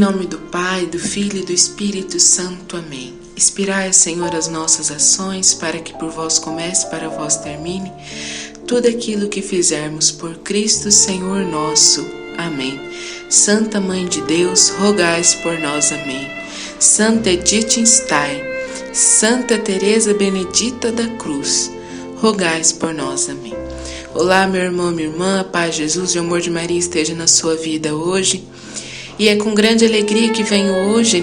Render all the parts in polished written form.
Em nome do Pai, do Filho e do Espírito Santo. Amém. Inspirai, Senhor, as nossas ações, para que por vós comece, para vós termine, tudo aquilo que fizermos por Cristo, Senhor nosso. Amém. Santa Mãe de Deus, rogai por nós. Amém. Santa Edith Stein, Santa Teresa Benedita da Cruz, rogai por nós. Amém. Olá, meu irmão, minha irmã, paz de Jesus e o amor de Maria esteja na sua vida hoje. E é com grande alegria que venho hoje,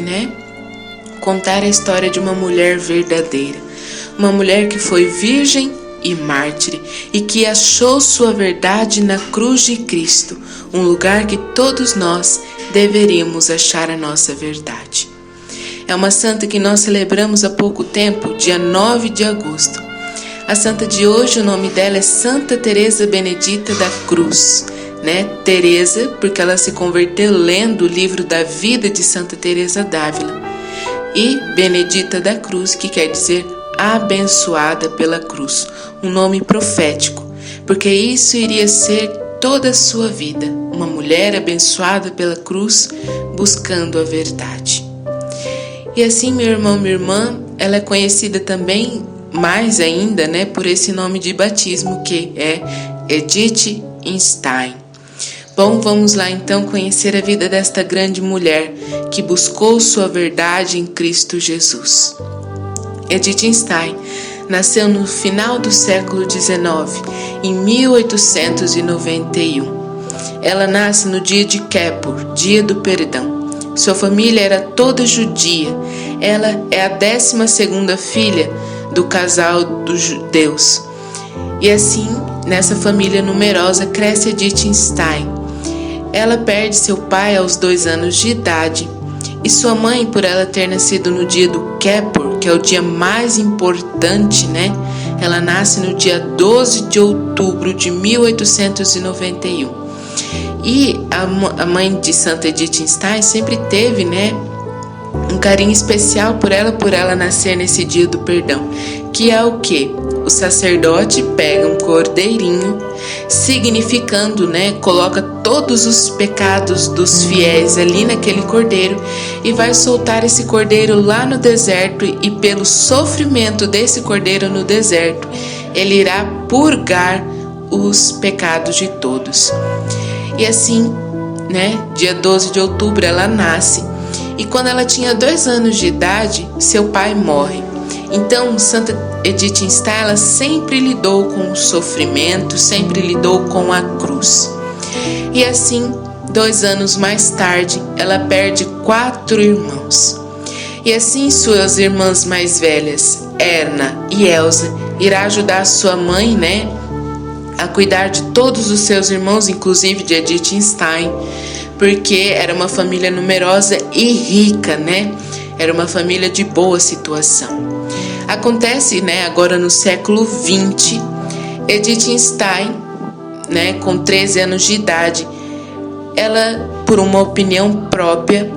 contar a história de uma mulher verdadeira. Uma mulher que foi virgem e mártir e que achou sua verdade na cruz de Cristo, um lugar que todos nós deveríamos achar a nossa verdade. É uma santa que nós celebramos há pouco tempo, dia 9 de agosto. A santa de hoje, o nome dela é Santa Teresa Benedita da Cruz. Teresa, porque ela se converteu lendo o livro da vida de Santa Teresa d'Ávila, e Benedita da Cruz, que quer dizer abençoada pela cruz, um nome profético, porque isso iria ser toda a sua vida, uma mulher abençoada pela cruz, buscando a verdade. E assim, meu irmão, minha irmã, ela é conhecida também, mais ainda, por esse nome de batismo, que é Edith Stein. Bom, vamos lá então conhecer a vida desta grande mulher que buscou sua verdade em Cristo Jesus. Edith Stein nasceu no final do século XIX, em 1891. Ela nasce no dia de Kippur, dia do perdão. Sua família era toda judia. Ela é a 12ª filha do casal dos judeus. E assim, nessa família numerosa, cresce Edith Stein. Ela perde seu pai aos 2 anos de idade e sua mãe, por ela ter nascido no dia do Kippur, que é o dia mais importante, ela nasce no dia 12 de outubro de 1891. E a mãe de Santa Edith Stein sempre teve, um carinho especial por ela nascer nesse dia do perdão, que é o quê? O sacerdote pega um cordeirinho, significando, coloca todos os pecados dos fiéis ali naquele cordeiro e vai soltar esse cordeiro lá no deserto, e pelo sofrimento desse cordeiro no deserto, ele irá purgar os pecados de todos. E assim, dia 12 de outubro ela nasce, e quando ela tinha 2 anos de idade, seu pai morre. Então, Santa Edith Stein, ela sempre lidou com o sofrimento, sempre lidou com a cruz. E assim, 2 anos mais tarde, ela perde 4 irmãos. E assim, suas irmãs mais velhas, Erna e Elsa, irá ajudar sua mãe, a cuidar de todos os seus irmãos, inclusive de Edith Stein, porque era uma família numerosa e rica, Era uma família de boa situação. Acontece, agora no século XX, Edith Stein, com 13 anos de idade, ela, por uma opinião própria,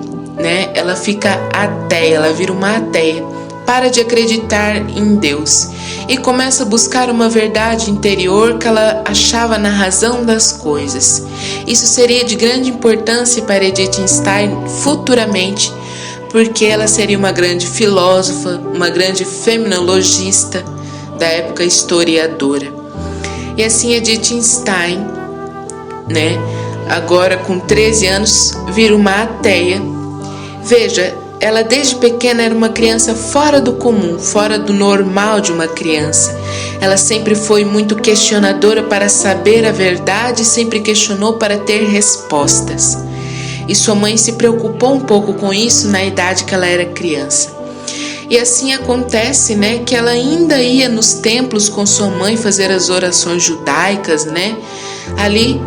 ela fica ateia, ela vira uma ateia, para de acreditar em Deus e começa a buscar uma verdade interior que ela achava na razão das coisas. Isso seria de grande importância para Edith Stein futuramente, porque ela seria uma grande filósofa, uma grande feminologista da época, historiadora. E assim Edith Stein, agora com 13 anos, vira uma ateia. Veja, ela desde pequena era uma criança fora do comum, fora do normal de uma criança. Ela sempre foi muito questionadora para saber a verdade, sempre questionou para ter respostas. E sua mãe se preocupou um pouco com isso na idade que ela era criança. E assim acontece, que ela ainda ia nos templos com sua mãe fazer as orações judaicas, ali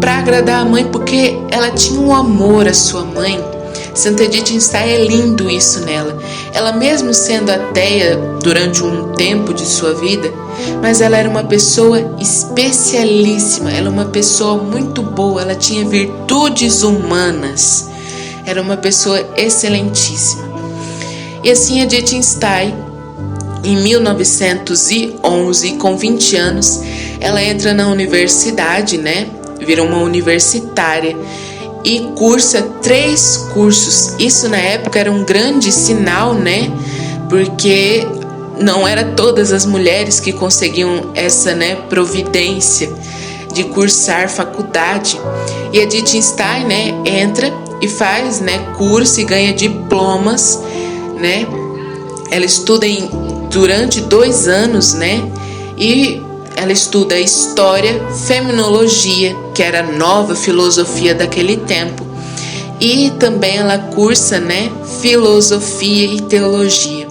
para agradar a mãe, porque ela tinha um amor à sua mãe. Santa Edith Stein, é lindo isso nela. Ela, mesmo sendo ateia durante um tempo de sua vida, mas ela era uma pessoa especialíssima, ela era uma pessoa muito boa, ela tinha virtudes humanas, era uma pessoa excelentíssima. E assim Edith Stein, em 1911, com 20 anos, ela entra na universidade, vira uma universitária. e cursa 3 cursos. Isso na época era um grande sinal, né? Porque não era todas as mulheres que conseguiam essa, né, providência de cursar faculdade. E a Dittstein, né, entra e faz, né, curso e ganha diplomas, né? Ela estuda durante 2 anos, né? E ela estuda história, feminologia, que era a nova filosofia daquele tempo, e também ela cursa, né, filosofia e teologia.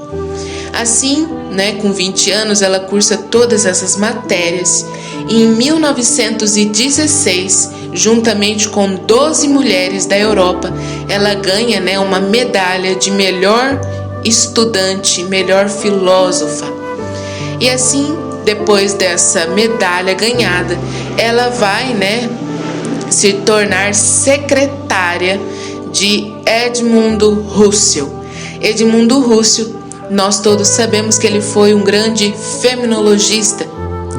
Assim, né, com 20 anos, ela cursa todas essas matérias. E em 1916, juntamente com 12 mulheres da Europa, ela ganha, né, uma medalha de melhor estudante, melhor filósofa. E assim, depois dessa medalha ganhada, ela vai, né, se tornar secretária de Edmundo Husserl. Edmundo Husserl, nós todos sabemos que ele foi um grande feminologista.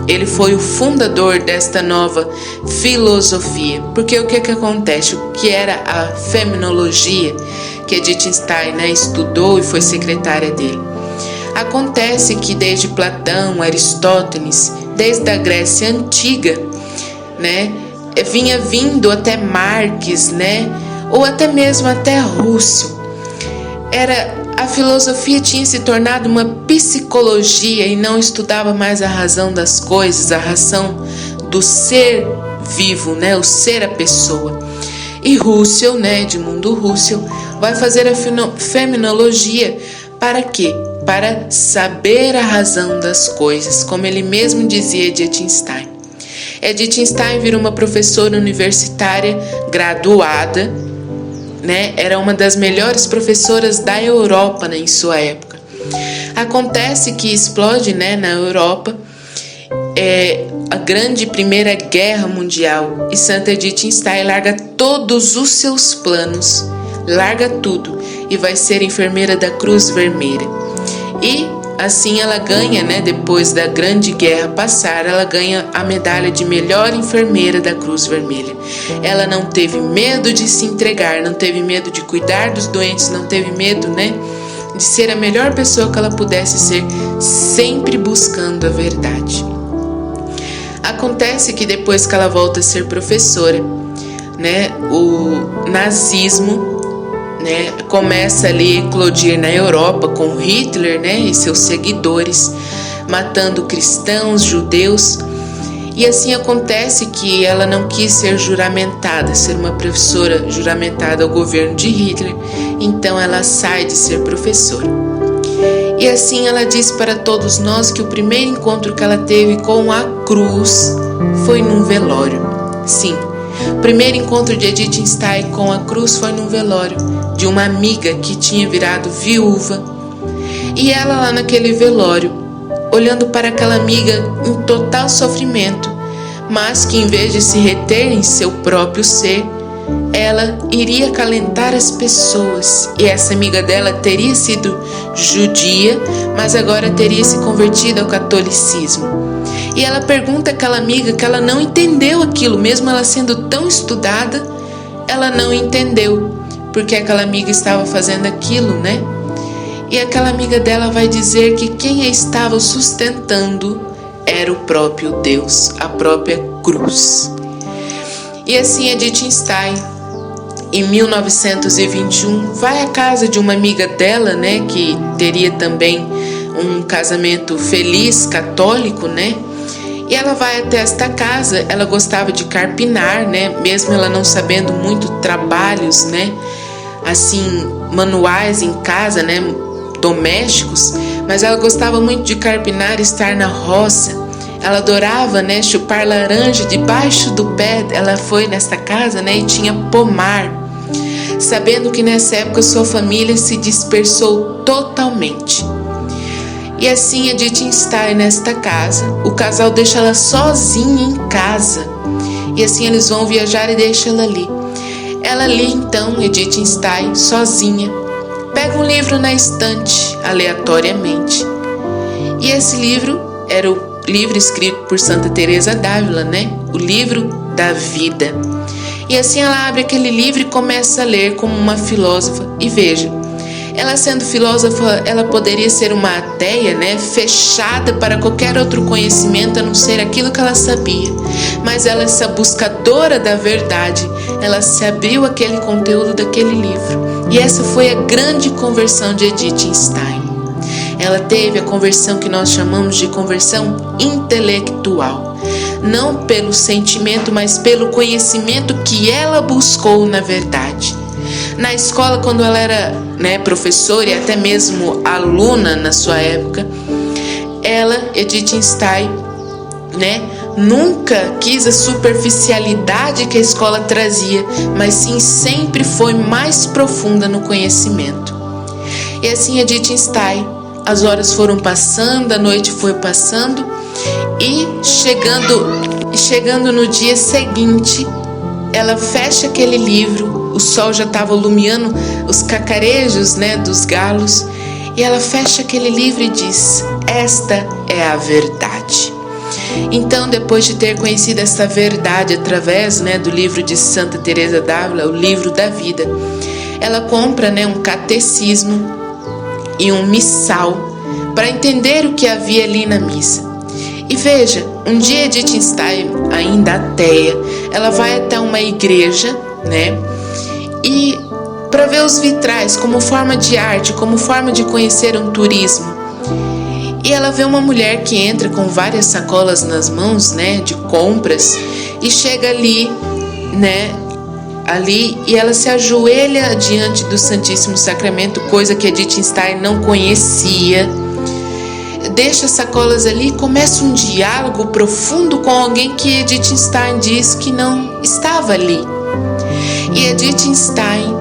Ele foi o fundador desta nova filosofia. Porque o que acontece? O que era a feminologia que Dittstein, né, estudou e foi secretária dele? Acontece que desde Platão, Aristóteles, desde a Grécia Antiga, né, vinha vindo até Marx, né, ou até mesmo até Husserl. A filosofia tinha se tornado uma psicologia e não estudava mais a razão das coisas, a razão do ser vivo, né, o ser, a pessoa. E Husserl, né, Edmundo Husserl, vai fazer a feminologia para quê? Para saber a razão das coisas, como ele mesmo dizia de Dittstein. Dittstein vira uma professora universitária graduada, né? Era uma das melhores professoras da Europa, né, em sua época. Acontece que explode, né, na Europa a grande Primeira Guerra Mundial e Santa Dittstein larga todos os seus planos, larga tudo e vai ser enfermeira da Cruz Vermelha. E assim ela ganha, né, depois da Grande Guerra passar, ela ganha a medalha de melhor enfermeira da Cruz Vermelha. Ela não teve medo de se entregar, não teve medo de cuidar dos doentes, não teve medo, né, de ser a melhor pessoa que ela pudesse ser, sempre buscando a verdade. Acontece que depois que ela volta a ser professora, né, o nazismo, né, começa ali a eclodir na Europa com Hitler, né, e seus seguidores, matando cristãos, judeus. E assim acontece que ela não quis ser juramentada, ser uma professora juramentada ao governo de Hitler, então ela sai de ser professora. E assim ela diz para todos nós que o primeiro encontro que ela teve com a cruz foi num velório. Sim, o primeiro encontro de Dittstein com a cruz foi num velório de uma amiga que tinha virado viúva. E ela lá naquele velório, olhando para aquela amiga em total sofrimento, mas que em vez de se reter em seu próprio ser, ela iria acalentar as pessoas. E essa amiga dela teria sido judia, mas agora teria se convertido ao catolicismo. E ela pergunta àquela amiga que ela não entendeu aquilo, mesmo ela sendo tão estudada, ela não entendeu porque aquela amiga estava fazendo aquilo, né? E aquela amiga dela vai dizer que quem a estava sustentando era o próprio Deus, a própria cruz. E assim a Dittstein, em 1921, vai à casa de uma amiga dela, né, que teria também um casamento feliz, católico, né? E ela vai até esta casa. Ela gostava de carpinar, né, mesmo ela não sabendo muito trabalhos, né, assim, manuais em casa, né, domésticos, mas ela gostava muito de carpinar, estar na roça. Ela adorava, né, chupar laranja debaixo do pé. Ela foi nesta casa, né, e tinha pomar, sabendo que nessa época sua família se dispersou totalmente. E assim a Dittstein nesta casa, o casal deixa ela sozinha em casa. E assim eles vão viajar e deixam ela ali. Ela ali então, Dittstein, sozinha, pega um livro na estante, aleatoriamente. E esse livro era o livro escrito por Santa Teresa d'Ávila, né? O livro da vida. E assim ela abre aquele livro e começa a ler como uma filósofa. E veja, ela sendo filósofa, ela poderia ser uma ateia, né, fechada para qualquer outro conhecimento a não ser aquilo que ela sabia. Mas ela, essa buscadora da verdade, ela se abriu àquele conteúdo daquele livro. E essa foi a grande conversão de Edith Stein. Ela teve a conversão que nós chamamos de conversão intelectual. Não pelo sentimento, mas pelo conhecimento que ela buscou na verdade. Na escola, quando ela era, né, professora e até mesmo aluna na sua época, ela, Edith Stein, né, nunca quis a superficialidade que a escola trazia, mas sim sempre foi mais profunda no conhecimento. E assim Edith Stein, as horas foram passando, a noite foi passando e chegando no dia seguinte, ela fecha aquele livro. O sol já estava iluminando os cacarejos, né, dos galos, e ela fecha aquele livro e diz: esta é a verdade. Então, depois de ter conhecido essa verdade através, né, do livro de Santa Teresa d'Ávila, o livro da vida, ela compra, né, um catecismo e um missal para entender o que havia ali na missa. E veja, um dia Edith Stein, ainda ateia, ela vai até uma igreja, né, e para ver os vitrais como forma de arte, como forma de conhecer um turismo. E ela vê uma mulher que entra com várias sacolas nas mãos, né, de compras, e chega ali, né, e ela se ajoelha diante do Santíssimo Sacramento, coisa que Edith Stein não conhecia. Deixa as sacolas ali e começa um diálogo profundo com alguém que Edith Stein diz que não estava ali. E Edith Stein,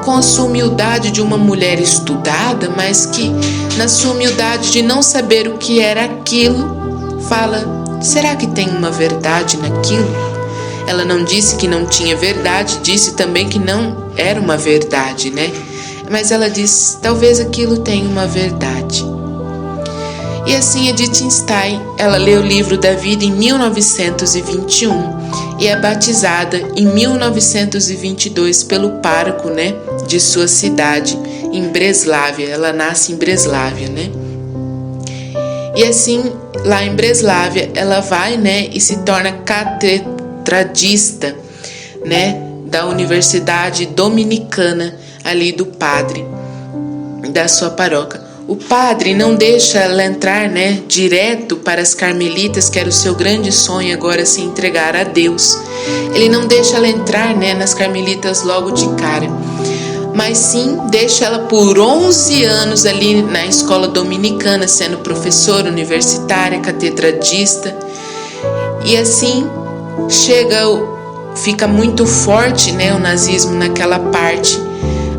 com a sua humildade de uma mulher estudada, mas que na sua humildade de não saber o que era aquilo, fala: será que tem uma verdade naquilo? Ela não disse que não tinha verdade, disse também que não era uma verdade, né? Mas ela diz: talvez aquilo tenha uma verdade. E assim Edith Stein, ela lê o livro da vida em 1921 e é batizada em 1922 pelo pároco, né, de sua cidade, em Breslávia. Ela nasce em Breslávia, né? E assim, lá em Breslávia, ela vai, né, e se torna catedradista, né, da Universidade Dominicana ali do padre da sua paróquia. O padre não deixa ela entrar, né, direto para as carmelitas, que era o seu grande sonho agora, se entregar a Deus. Ele não deixa ela entrar, né, nas carmelitas logo de cara, mas sim deixa ela por 11 anos ali na escola dominicana, sendo professora universitária, catedradista. E assim fica muito forte, né, o nazismo naquela parte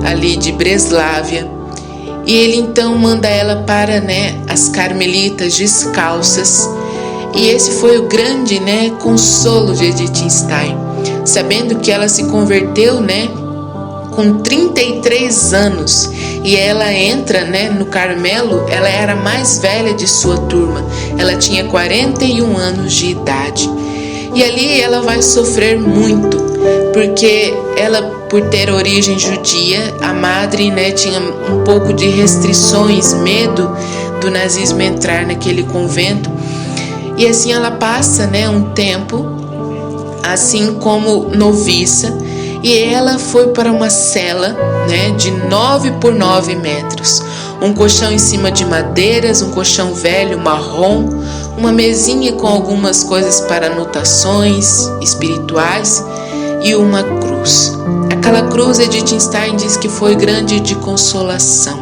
ali de Breslávia. E ele então manda ela para, né, as carmelitas descalças. E esse foi o grande, né, consolo de Edith Stein, sabendo que ela se converteu, né, com 33 anos. E ela entra, né, no Carmelo, ela era a mais velha de sua turma. Ela tinha 41 anos de idade. E ali ela vai sofrer muito, porque ela, por ter origem judia, a madre, né, tinha um pouco de restrições, medo do nazismo entrar naquele convento. E assim ela passa, né, um tempo, assim como noviça, e ela foi para uma cela, né, de 9 por 9 metros. Um colchão em cima de madeiras, um colchão velho, marrom, uma mesinha com algumas coisas para anotações espirituais e uma cruz. Aquela cruz, Edith Stein diz que foi grande de consolação.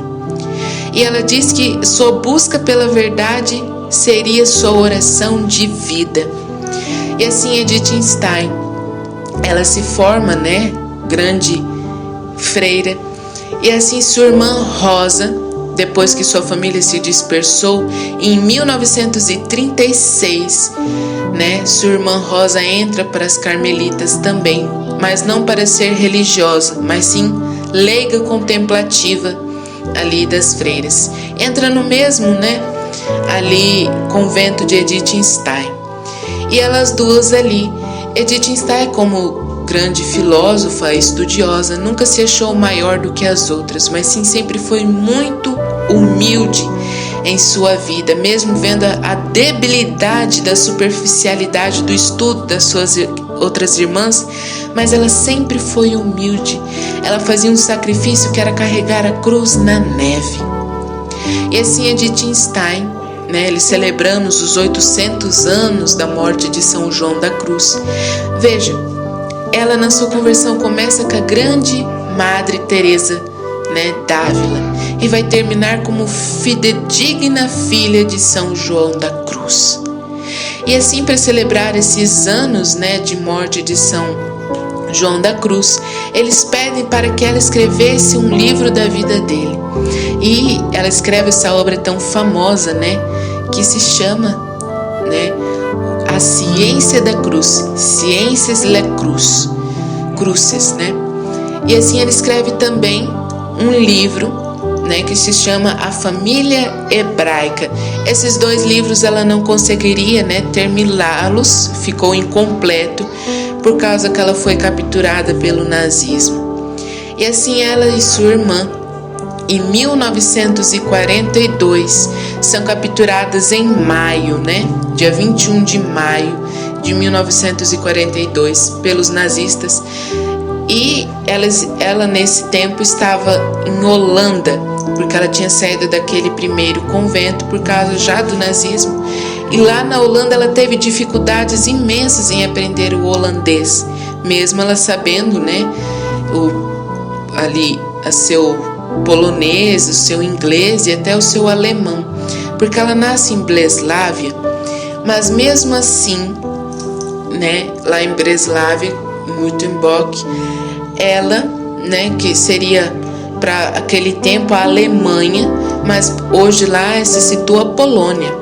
E ela diz que sua busca pela verdade seria sua oração de vida. E assim Edith Stein, ela se forma, né, grande freira. E assim sua irmã Rosa, depois que sua família se dispersou, em 1936, né, sua irmã Rosa entra para as carmelitas também, mas não para ser religiosa, mas sim leiga contemplativa ali das freiras. Entra no mesmo, né, ali convento de Edith Stein. E elas duas ali, Edith Stein como grande filósofa, estudiosa, nunca se achou maior do que as outras, mas sim sempre foi muito humilde em sua vida, mesmo vendo a debilidade da superficialidade do estudo das suas outras irmãs, mas ela sempre foi humilde. Ela fazia um sacrifício que era carregar a cruz na neve. E assim Edith Stein, eles celebramos os 800 anos da morte de São João da Cruz. Veja, ela na sua conversão começa com a grande Madre Teresa, d'Ávila, e vai terminar como fidedigna filha de São João da Cruz. E assim, para celebrar esses anos, de morte de São João da Cruz, eles pedem para que ela escrevesse um livro da vida dele. E ela escreve essa obra tão famosa, que se chama, A Ciência da Cruz, Ciências la Cruz, Cruces, E assim ela escreve também um livro, que se chama A Família Hebraica. Esses 2 livros ela não conseguiria, terminá-los, ficou incompleto por causa que ela foi capturada pelo nazismo. E assim ela e sua irmã, em 1942, são capturadas em maio, dia 21 de maio de 1942, pelos nazistas. E ela nesse tempo estava em Holanda, porque ela tinha saído daquele primeiro convento por causa já do nazismo. E lá na Holanda ela teve dificuldades imensas em aprender o holandês, mesmo ela sabendo, o seu polonês, o seu inglês e até o seu alemão, porque ela nasce em Breslávia, mas mesmo assim, lá em Breslávia, em Württemberg, ela, que seria para aquele tempo a Alemanha, mas hoje lá se situa a Polônia.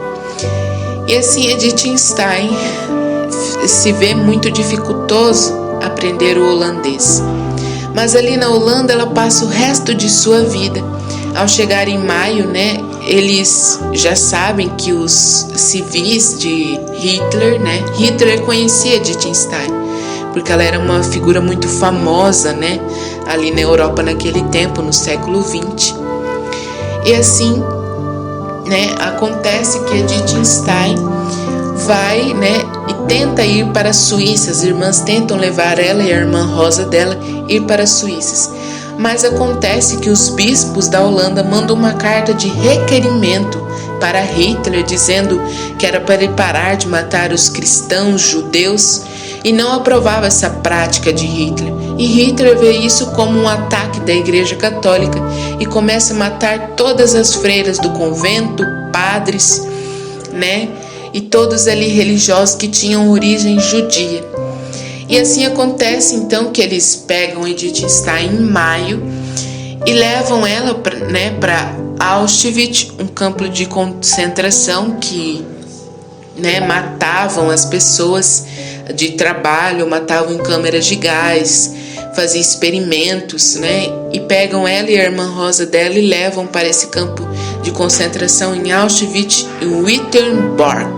E assim Edith Stein se vê muito dificultoso aprender o holandês. Mas ali na Holanda ela passa o resto de sua vida. Ao chegar em maio, eles já sabem que os civis de Hitler, Hitler conhecia Edith Stein, porque ela era uma figura muito famosa, ali na Europa naquele tempo, no século XX. E assim, acontece que Edith Stein vai, e tenta ir para a Suíça. As irmãs tentam levar ela e a irmã Rosa dela ir para a Suíça. Mas acontece que os bispos da Holanda mandam uma carta de requerimento para Hitler, dizendo que era para ele parar de matar os cristãos judeus, e não aprovava essa prática de Hitler. E Hitler vê isso como um ataque da Igreja Católica e começa a matar todas as freiras do convento, padres, e todos ali religiosos que tinham origem judia. E assim acontece então que eles pegam Edith Stein em maio e levam ela para Auschwitz, um campo de concentração que matavam as pessoas de trabalho, matavam em câmeras de gás, faziam experimentos, e pegam ela e a irmã Rosa dela e levam para esse campo de concentração em Auschwitz e Wittenberg.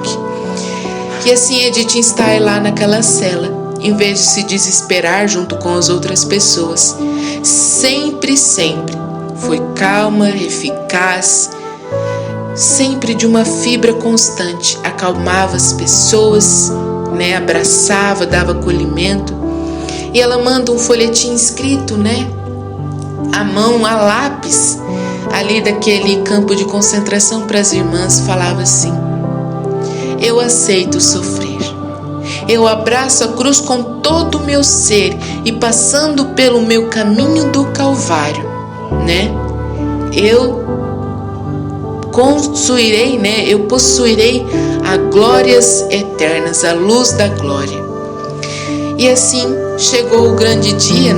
E assim Edith Stein lá naquela cela, em vez de se desesperar junto com as outras pessoas, sempre foi calma, eficaz, sempre de uma fibra constante, acalmava as pessoas, abraçava, dava acolhimento. E ela manda um folhetim escrito, à mão, a lápis, ali daquele campo de concentração para as irmãs. Falava assim: eu aceito sofrer, eu abraço a cruz com todo o meu ser, e passando pelo meu caminho do Calvário, eu possuirei a glórias eternas, a luz da glória. E assim chegou o grande dia,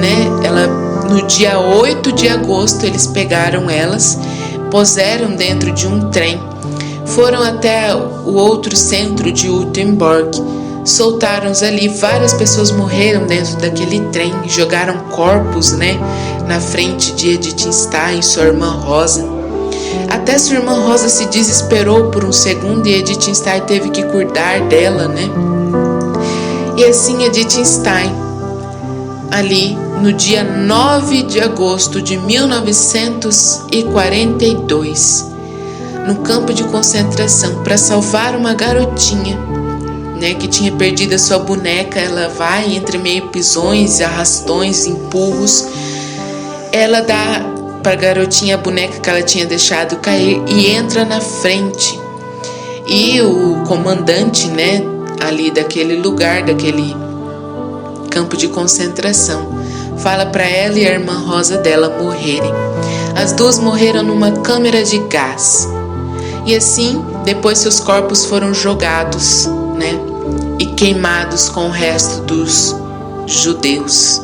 no dia 8 de agosto, eles pegaram elas, puseram dentro de um trem, foram até o outro centro de Wittenberg, soltaram-os ali. Várias pessoas morreram dentro daquele trem, jogaram corpos, na frente de Edith Stein, sua irmã Rosa. Até sua irmã Rosa se desesperou por um segundo e Edith Stein teve que cuidar dela, E assim Edith Stein ali no dia 9 de agosto de 1942, no campo de concentração, para salvar uma garotinha, né, que tinha perdido a sua boneca. Ela vai entre meio pisões, arrastões, empurros. Ela dá para a garotinha a boneca que ela tinha deixado cair e entra na frente. E o comandante, né, ali daquele lugar, daquele campo de concentração, fala para ela e a irmã Rosa dela morrerem. As duas morreram numa câmara de gás. E assim, depois seus corpos foram jogados, né, e queimados com o resto dos judeus.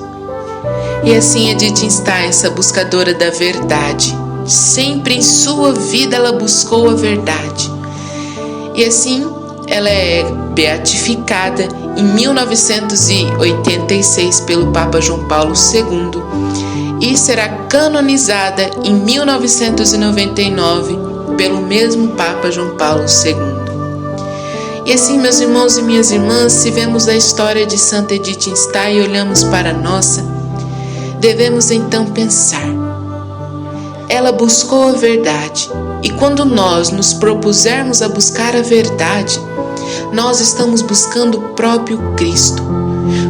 E assim Edith Stein, essa buscadora da verdade, sempre em sua vida ela buscou a verdade. E assim ela é beatificada em 1986 pelo Papa João Paulo II e será canonizada em 1999 pelo mesmo Papa João Paulo II. E assim, meus irmãos e minhas irmãs, se vemos a história de Santa Edith Stein e olhamos para a nossa, devemos então pensar. Ela buscou a verdade, e quando nós nos propusermos a buscar a verdade, nós estamos buscando o próprio Cristo,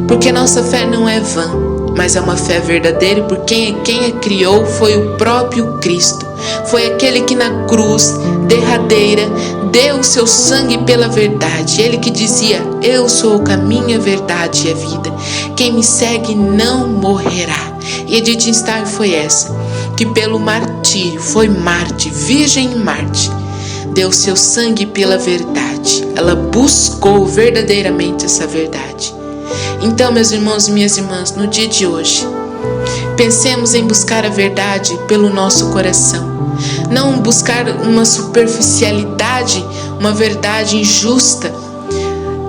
porque nossa fé não é vã, mas é uma fé verdadeira, porque quem a criou foi o próprio Cristo. Foi aquele que na cruz derradeira deu o seu sangue pela verdade. Ele que dizia: eu sou o caminho, a verdade e a vida. Quem me segue não morrerá. E Edith Stein foi essa, que pelo martírio, foi mártir, virgem Marte, deu seu sangue pela verdade. Ela buscou verdadeiramente essa verdade. Então, meus irmãos e minhas irmãs, no dia de hoje, pensemos em buscar a verdade pelo nosso coração. Não buscar uma superficialidade, uma verdade injusta.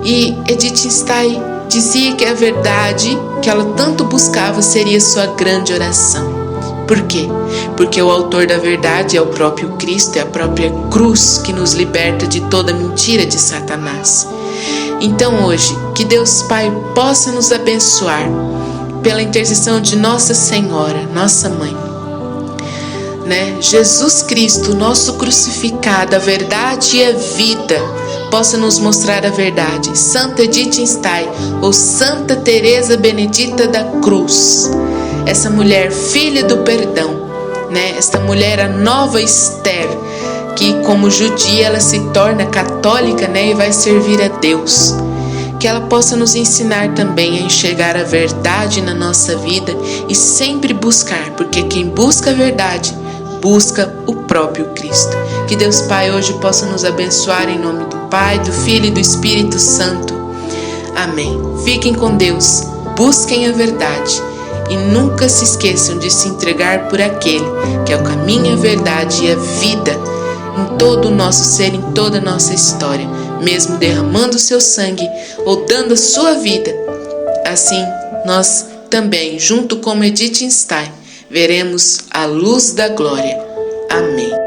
E Edith Stein dizia que a verdade que ela tanto buscava seria sua grande oração. Por quê? Porque o autor da verdade é o próprio Cristo, é a própria cruz que nos liberta de toda mentira de Satanás. Então hoje, que Deus Pai possa nos abençoar pela intercessão de Nossa Senhora, nossa Mãe, né? Jesus Cristo, nosso crucificado, a verdade e a vida, possa nos mostrar a verdade. Santa Edith Stein, ou Santa Teresa Benedita da Cruz, essa mulher filha do perdão, né? Esta mulher, a nova Esther, que como judia ela se torna católica, né? E vai servir a Deus. Que ela possa nos ensinar também a enxergar a verdade na nossa vida e sempre buscar, porque quem busca a verdade, busca o próprio Cristo. Que Deus Pai hoje possa nos abençoar em nome do Pai, do Filho e do Espírito Santo. Amém. Fiquem com Deus, busquem a verdade e nunca se esqueçam de se entregar por aquele que é o caminho, a verdade e a vida em todo o nosso ser, em toda a nossa história, mesmo derramando o seu sangue ou dando a sua vida. Assim, nós também, junto com Edith Stein, veremos a luz da glória. Amém.